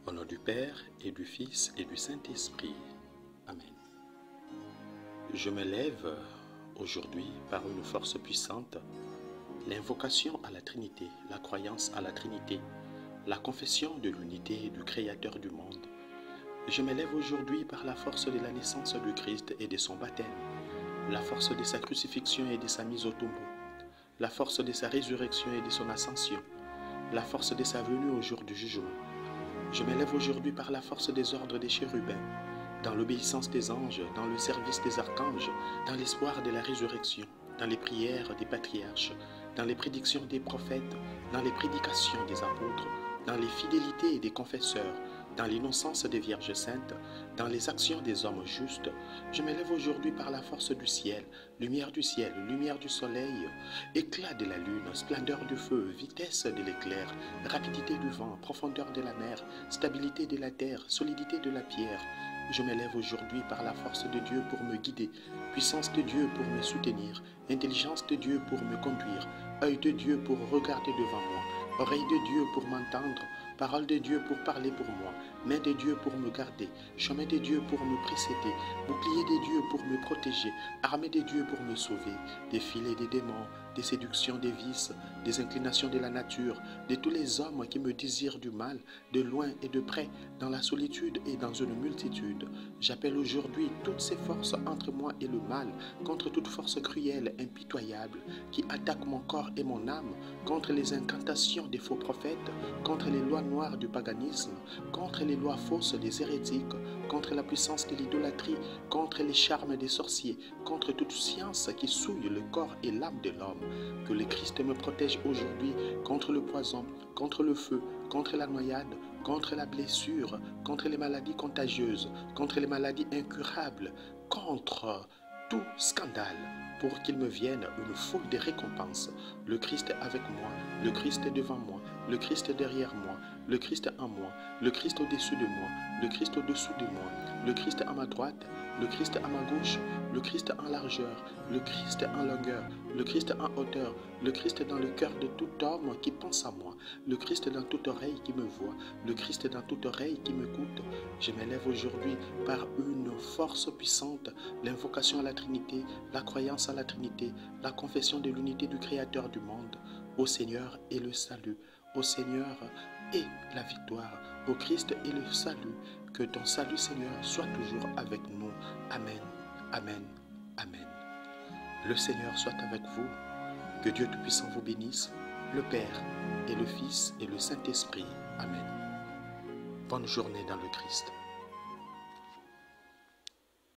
Au nom du Père et du Fils et du Saint-Esprit. Amen. Je me lève aujourd'hui par une force puissante, l'invocation à la Trinité, la croyance à la Trinité, la confession de l'unité du Créateur du monde. Je me lève aujourd'hui par la force de la naissance du Christ et de son baptême, la force de sa crucifixion et de sa mise au tombeau, la force de sa résurrection et de son ascension, la force de sa venue au jour du jugement. Je me lève aujourd'hui par la force des ordres des chérubins, dans l'obéissance des anges, dans le service des archanges, dans l'espoir de la résurrection, dans les prières des patriarches, dans les prédictions des prophètes, dans les prédications des apôtres, dans les fidélités des confesseurs, dans l'innocence des vierges saintes, dans les actions des hommes justes. Je me lève aujourd'hui par la force du ciel, lumière du soleil, éclat de la lune, splendeur du feu, vitesse de l'éclair, rapidité du vent, profondeur de la mer, stabilité de la terre, solidité de la pierre. Je me lève aujourd'hui par la force de Dieu pour me guider, puissance de Dieu pour me soutenir, intelligence de Dieu pour me conduire, œil de Dieu pour regarder devant moi, oreille de Dieu pour m'entendre, parole de Dieu pour parler pour moi, main de Dieu pour me garder, chemin de Dieu pour me précéder, bouclier de Dieu pour me protéger, armée de Dieu pour me sauver, des filets des démons, des séductions des vices, des inclinations de la nature, de tous les hommes qui me désirent du mal, de loin et de près, dans la solitude et dans une multitude. J'appelle aujourd'hui toutes ces forces entre moi et le mal, contre toute force cruelle, impitoyable, qui attaque mon corps et mon âme, contre les incantations des faux prophètes, contre les lois noires du paganisme, contre les lois fausses des hérétiques, contre la puissance de l'idolâtrie, contre les charmes des sorciers, contre toute science qui souille le corps et l'âme de l'homme. Que le Christ me protège aujourd'hui contre le poison, contre le feu, contre la noyade, contre la blessure, contre les maladies contagieuses, contre les maladies incurables, contre tout scandale, pour qu'il me vienne une foule de récompenses. Le Christ avec moi, le Christ devant moi, le Christ derrière moi, le Christ en moi, le Christ au-dessus de moi, le Christ au-dessous de moi, le Christ à ma droite, le Christ à ma gauche, le Christ en largeur, le Christ en longueur, le Christ en hauteur, le Christ dans le cœur de tout homme qui pense à moi, le Christ dans toute oreille qui me voit, le Christ dans toute oreille qui m'écoute. Je m'élève aujourd'hui par une force puissante, l'invocation à la Trinité, la croyance à la Trinité, la confession de l'unité du Créateur du monde. Au Seigneur et le salut, au Seigneur et la victoire, au Christ et le salut. Que ton salut, Seigneur, soit toujours avec nous. Amen, amen, amen. Le Seigneur soit avec vous. Que Dieu Tout-Puissant vous bénisse, le Père et le Fils et le Saint-Esprit. Amen. Bonne journée dans le Christ.